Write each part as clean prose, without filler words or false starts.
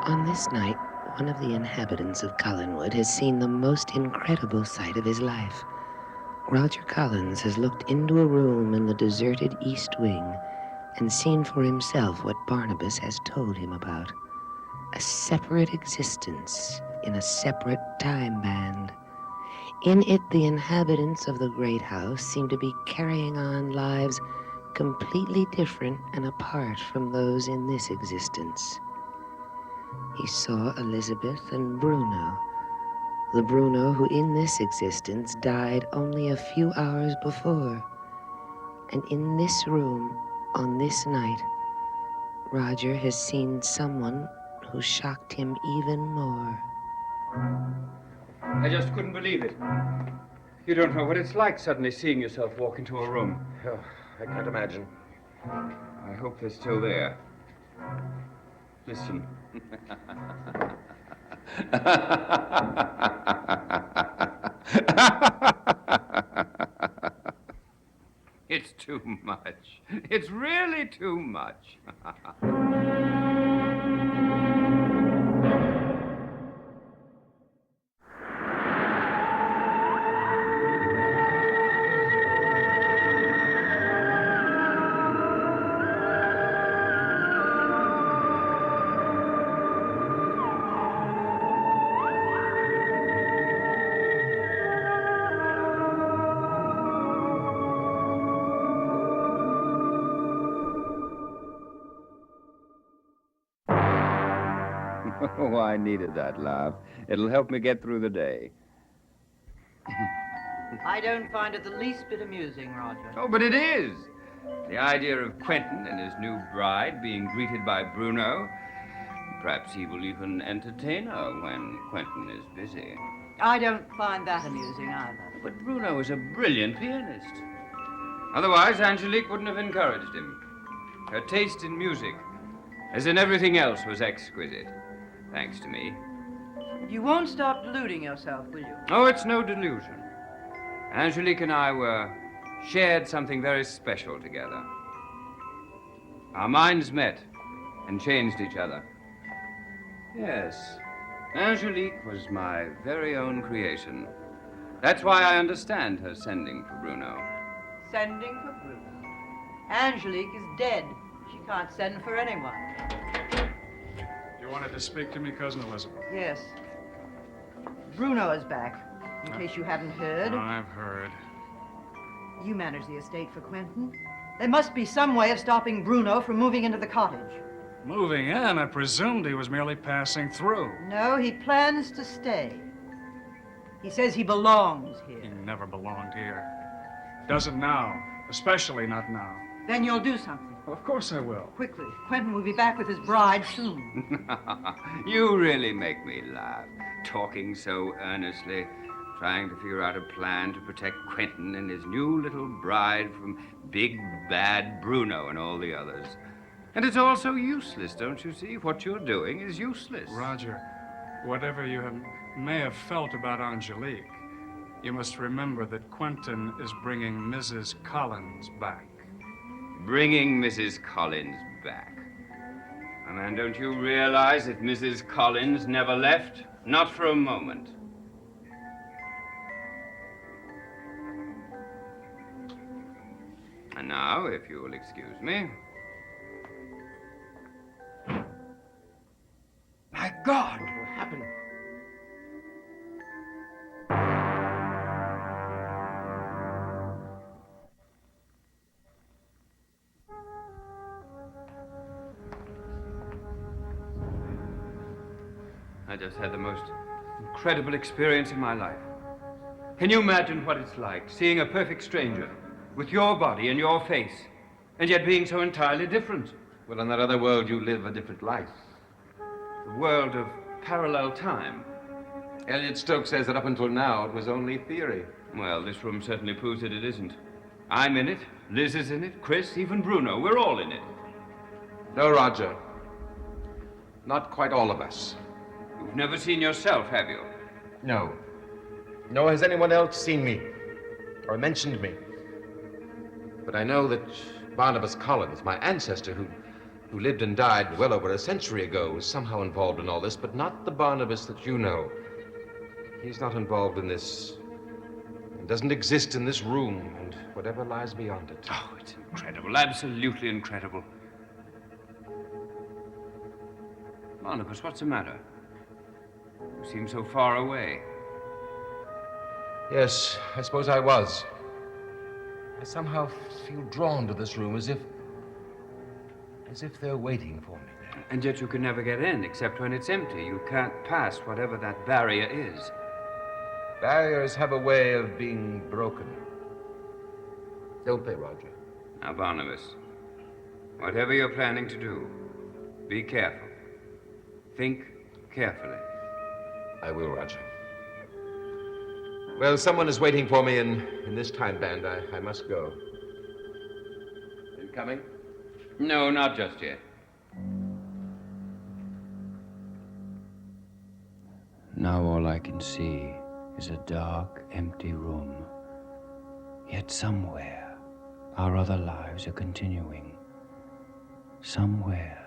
On this night, one of the inhabitants of Collinwood has seen the most incredible sight of his life. Roger Collins has looked into a room in the deserted East Wing and seen for himself what Barnabas has told him about. A separate existence in a separate time band. In it, the inhabitants of the great house seem to be carrying on lives completely different and apart from those in this existence. He saw Elizabeth and Bruno, the Bruno who in this existence died only a few hours before. And in this room, on this night, Roger has seen someone who shocked him even more. I just couldn't believe it. You don't know what it's like suddenly seeing yourself walk into a room. Oh, I can't imagine. I hope they're still there. Listen. It's too much. It's really too much. Oh, I needed that laugh. It'll help me get through the day. I don't find it the least bit amusing, Roger. Oh, but it is. The idea of Quentin and his new bride being greeted by Bruno. Perhaps he will even entertain her when Quentin is busy. I don't find that amusing either. But Bruno is a brilliant pianist. Otherwise, Angelique wouldn't have encouraged him. Her taste in music, as in everything else, was exquisite. Thanks to me. You won't stop deluding yourself, will you? Oh, it's no delusion. Angelique and I shared something very special together. Our minds met and changed each other. Yes, Angelique was my very own creation. That's why I understand her sending for Bruno. Sending for Bruno? Angelique is dead. She can't send for anyone. You wanted to speak to me, Cousin Elizabeth? Yes. Bruno is back, in case you haven't heard. I've heard. You manage the estate for Quentin. There must be some way of stopping Bruno from moving into the cottage. Moving in? I presumed he was merely passing through. No, he plans to stay. He says he belongs He here. never belonged here. Doesn't now, especially not now. Then you'll do something. Well, of course I will. Quickly. Quentin will be back with his bride soon. You really make me laugh, talking so earnestly, trying to figure out a plan to protect Quentin and his new little bride from big, bad Bruno and all the others. And it's all so useless, don't you see? What you're doing is useless. Roger, whatever you may have felt about Angelique, you must remember that Quentin is bringing Mrs. Collins back. Bringing Mrs. Collins back. And don't you realize that Mrs. Collins never left? Not for a moment. And now, if you will excuse me. My God! What happened? I just had the most incredible experience of my life. Can you imagine what it's like, seeing a perfect stranger with your body and your face, and yet being so entirely different? Well, in that other world, you live a different life. The world of parallel time. Elliot Stokes says that up until now, it was only theory. Well, this room certainly proves that it isn't. I'm in it, Liz is in it, Chris, even Bruno. We're all in it. No, Roger. Not quite all of us. You've never seen yourself, have you? No. Nor has anyone else seen me or mentioned me. But I know that Barnabas Collins, my ancestor, who who lived and died well over a century ago, was somehow involved in all this, but not the Barnabas that you know. He's not involved in this. It doesn't exist in this room and whatever lies beyond it. Oh, it's incredible, absolutely incredible. Barnabas, what's the matter? You seem so far away. Yes, I suppose I was. I somehow feel drawn to this room as if they're waiting for me there. And yet you can never get in, except when it's empty. You can't pass whatever that barrier is. Barriers have a way of being broken. Don't they, Roger? Now, Barnabas, whatever you're planning to do, be careful. Think carefully. I will, Roger. Well, someone is waiting for me in this time band. I must go. Are you coming? No, not just yet. Now all I can see is a dark, empty room. Yet somewhere, our other lives are continuing. Somewhere,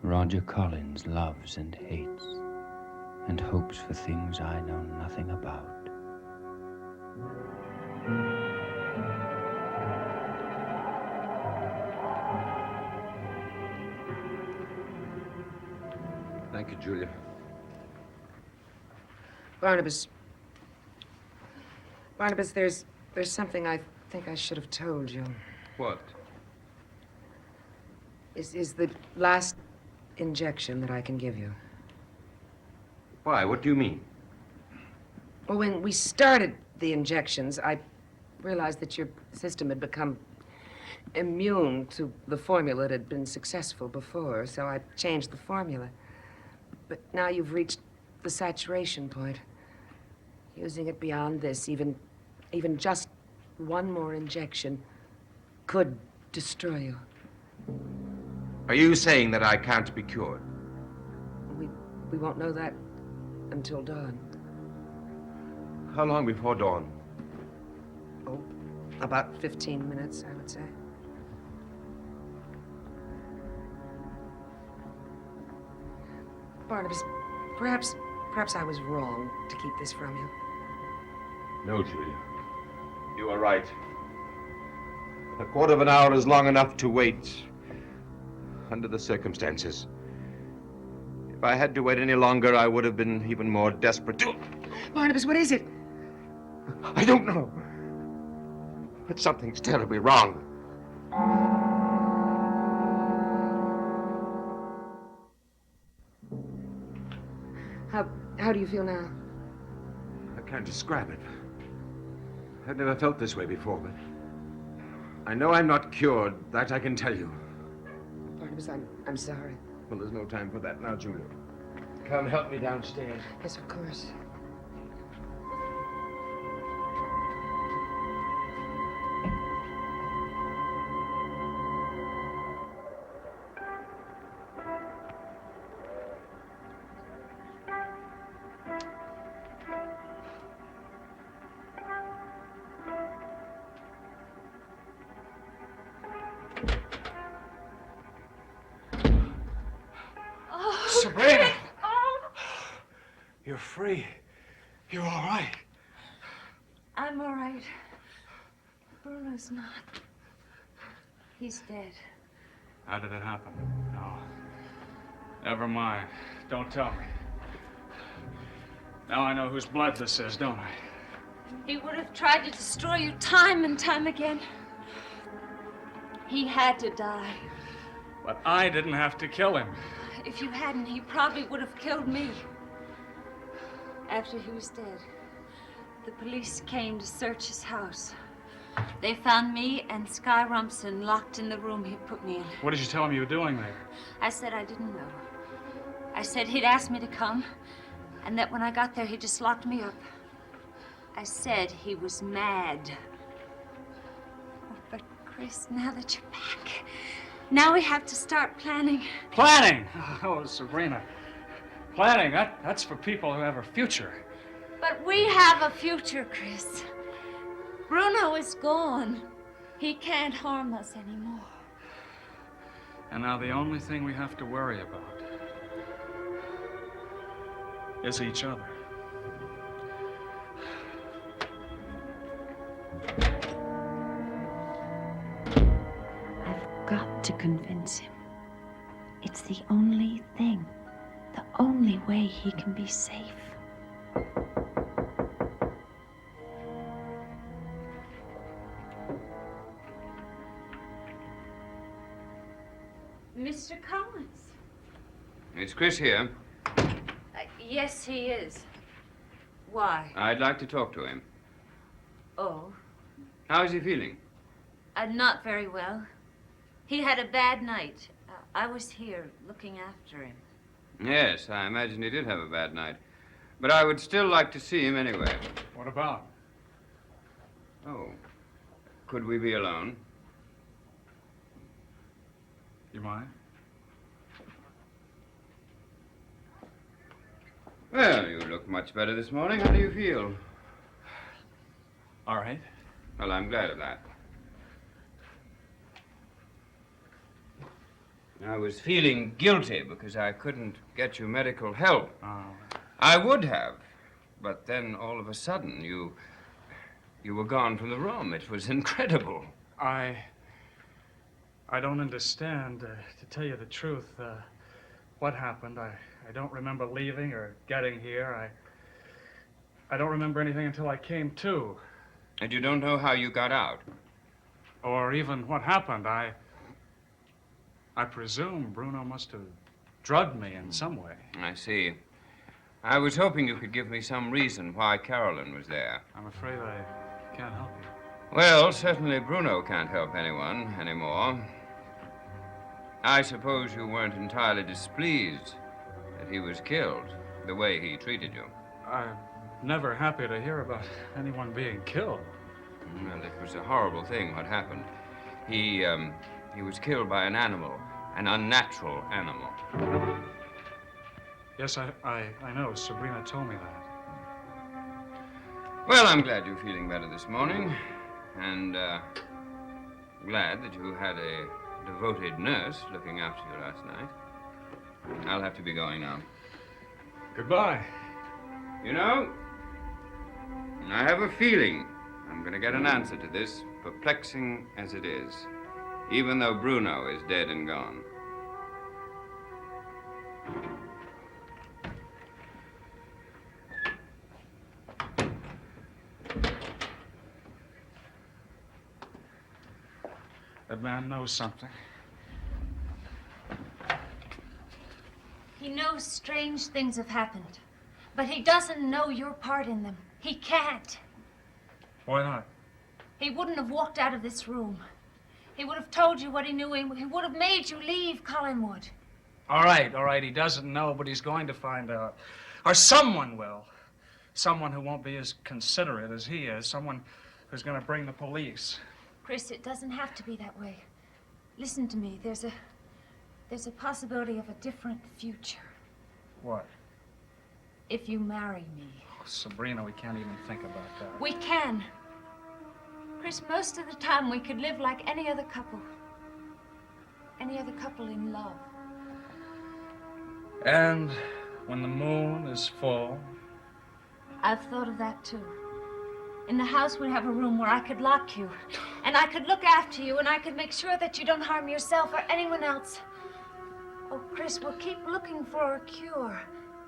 Roger Collins loves and hates, and hopes for things I know nothing about. Thank you, Julia. Barnabas, there's something I think I should have told you. What? Is the last injection that I can give you. Why? What do you mean? Well, when we started the injections, I realized that your system had become immune to the formula that had been successful before, so I changed the formula. But now you've reached the saturation point. Using it beyond this, even just one more injection could destroy you. Are you saying that I can't be cured? We won't know that until dawn. How long before dawn? Oh, about 15 minutes, I would say. Barnabas, perhaps I was wrong to keep this from you. No, Julia. You are right. A quarter of an hour is long enough to wait under the circumstances. If I had to wait any longer, I would have been even more desperate to... Barnabas, what is it? I don't know. But something's terribly wrong. How do you feel now? I can't describe it. I've never felt this way before, but I know I'm not cured. That I can tell you. Barnabas, I'm sorry. Well, there's no time for that now, Julia. Come help me downstairs. Yes, of course. Sabrina! You're free. You're all right. I'm all right. Bruno's not. He's dead. How did it happen? No. Never mind. Don't tell me. Now I know whose blood this is, don't I? He would have tried to destroy you time and time again. He had to die. But I didn't have to kill him. If you hadn't, he probably would have killed me. After he was dead, the police came to search his house. They found me and Sky Rumson locked in the room he put me in. What did you tell him you were doing there? I said I didn't know. I said he'd asked me to come, and that when I got there, he just locked me up. I said he was mad. Oh, but Chris, now that you're back, now we have to start planning. Planning? Oh, Sabrina. Planning, that's for people who have a future. But we have a future, Chris. Bruno is gone. He can't harm us anymore. And now the only thing we have to worry about is each other. I've got to convince him. It's the only thing, the only way he can be safe. Mr. Collins. It's Chris here. Yes, he is. Why? I'd like to talk to him. Oh, How is he feeling? not very well. He had a bad night. I was here looking after him. Yes, I imagine he did have a bad night. But I would still like to see him anyway. What about? Oh. Could we be alone? You mind? Well, you look much better this morning. How do you feel? All right. Well, I'm glad of that. I was feeling guilty because I couldn't get you medical help. Oh. I would have, but then all of a sudden you were gone from the room. It was incredible. I don't understand, to tell you the truth, what happened. I don't remember leaving or getting here. I don't remember anything until I came to. And you don't know how you got out? Or even what happened. I presume Bruno must have drugged me in some way. I see. I was hoping you could give me some reason why Carolyn was there. I'm afraid I can't help you. Well, certainly Bruno can't help anyone anymore. I suppose you weren't entirely displeased that he was killed, the way he treated you. I'm never happy to hear about anyone being killed. Well, it was a horrible thing what happened. He was killed by an animal, an unnatural animal. Yes, I know. Sabrina told me that. Well, I'm glad you're feeling better this morning, and glad that you had a devoted nurse looking after you last night. I'll have to be going now. Goodbye. You know, I have a feeling I'm going to get an answer to this, perplexing as it is, even though Bruno is dead and gone. That man knows something. He knows strange things have happened, but he doesn't know your part in them. He can't. Why not? He wouldn't have walked out of this room. He would have told you what he knew. He would have made you leave Collinwood. All right. He doesn't know, but he's going to find out. Or someone will. Someone who won't be as considerate as he is. Someone who's going to bring the police. Chris, it doesn't have to be that way. Listen to me. There's a possibility of a different future. What? If you marry me. Oh, Sabrina, we can't even think about that. We can. Chris, most of the time we could live like any other couple. Any other couple in love. And when the moon is full? I've thought of that too. In the house we'd have a room where I could lock you. And I could look after you, and I could make sure that you don't harm yourself or anyone else. Oh, Chris, we'll keep looking for a cure.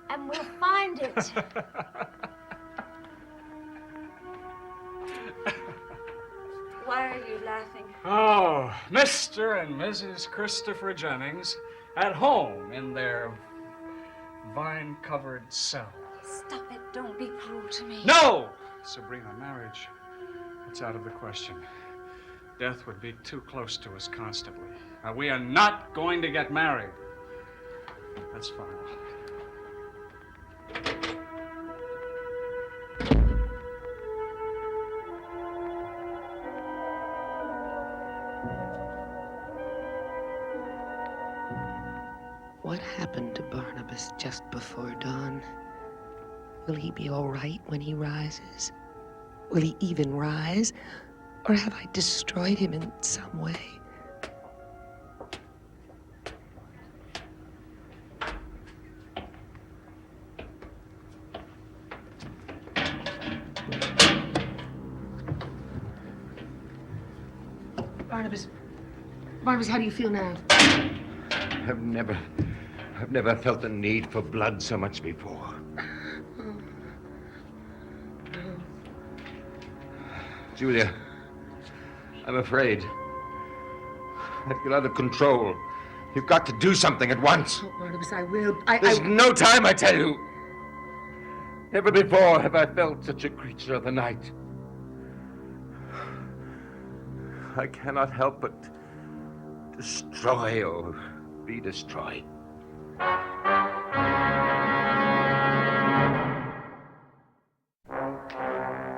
And we'll find it. Why are you laughing? Oh, Mr. and Mrs. Christopher Jennings at home in their vine-covered cell. Stop it. Don't be cruel to me. No! Sabrina, marriage, it's out of the question. Death would be too close to us constantly. We are not going to get married. That's final. What happened to Barnabas just before dawn? Will he be all right when he rises? Will he even rise? Or have I destroyed him in some way? Barnabas, how do you feel now? I've never felt the need for blood so much before. Julia, I'm afraid. I feel out of control. You've got to do something at once. Oh, Barnabas, I will. There's no time, I tell you. Never before have I felt such a creature of the night. I cannot help but destroy or be destroyed.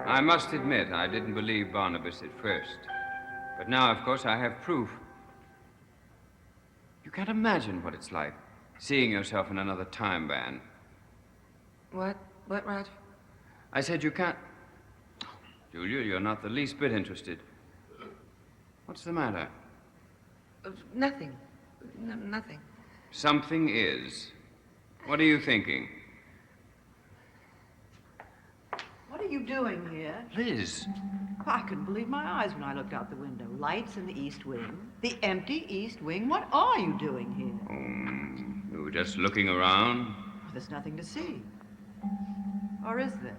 I must admit, I didn't believe Barnabas at first. But now, of course, I have proof. You can't imagine what it's like, seeing yourself in another time band. What? What, Roger? I said you can't... Julia, you're not the least bit interested. What's the matter? Nothing. Nothing. Something is. What are you thinking? What are you doing here? Liz. I couldn't believe my eyes when I looked out the window. Lights in the East Wing. The empty East Wing. What are you doing here? You were just looking around? Well, there's nothing to see. Or is there?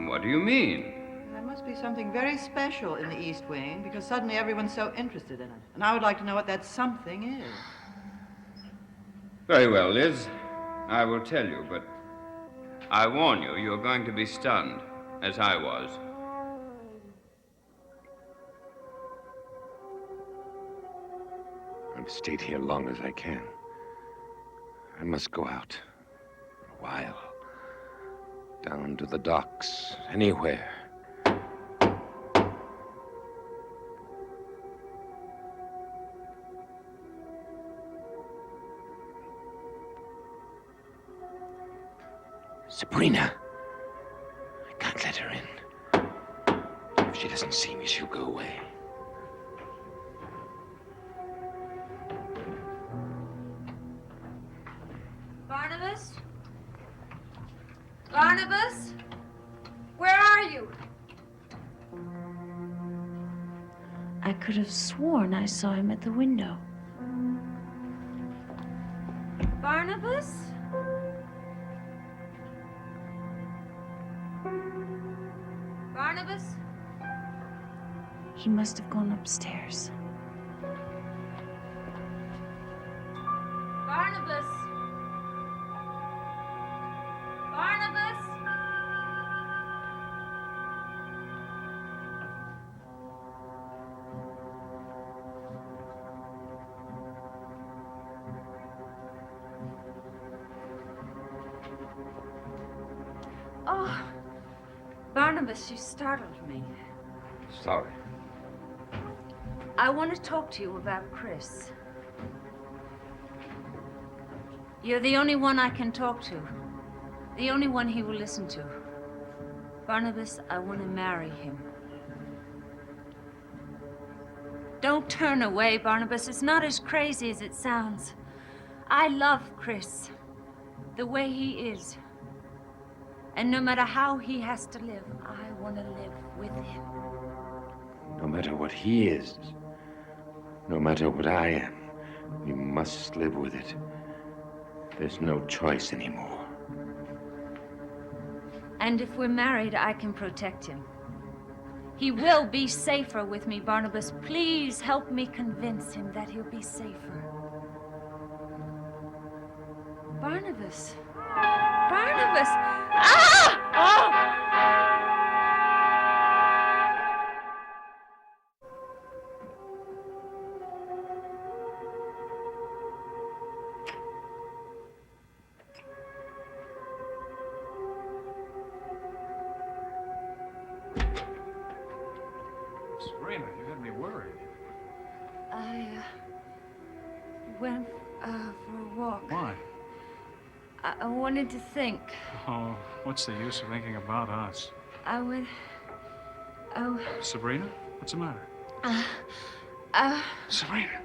What do you mean? There must be something very special in the East Wing because suddenly everyone's so interested in it. And I would like to know what that something is. Very well, Liz. I will tell you, but I warn you, you're going to be stunned, as I was. I've stayed here long as I can. I must go out. For a while. Down to the docks. Anywhere. Sabrina. I can't let her in. If she doesn't see me, she'll go away. Barnabas? Barnabas? Where are you? I could have sworn I saw him at the window. Barnabas? Barnabas? He must have gone upstairs. Barnabas? Barnabas? Oh, Barnabas, you startled me. Sorry. I want to talk to you about Chris. You're the only one I can talk to. The only one he will listen to. Barnabas, I want to marry him. Don't turn away, Barnabas. It's not as crazy as it sounds. I love Chris, the way he is. And no matter how he has to live, I want to live with him. No matter what he is, no matter what I am, we must live with it. There's no choice anymore. And if we're married, I can protect him. He will be safer with me, Barnabas. Please help me convince him that he'll be safer. Barnabas. Barnabas! Ah! Oh! Sabrina, you had me worried. I went for a walk. Why? I wanted to think. Oh, what's the use of thinking about us? I would... Oh... Sabrina, what's the matter? Sabrina.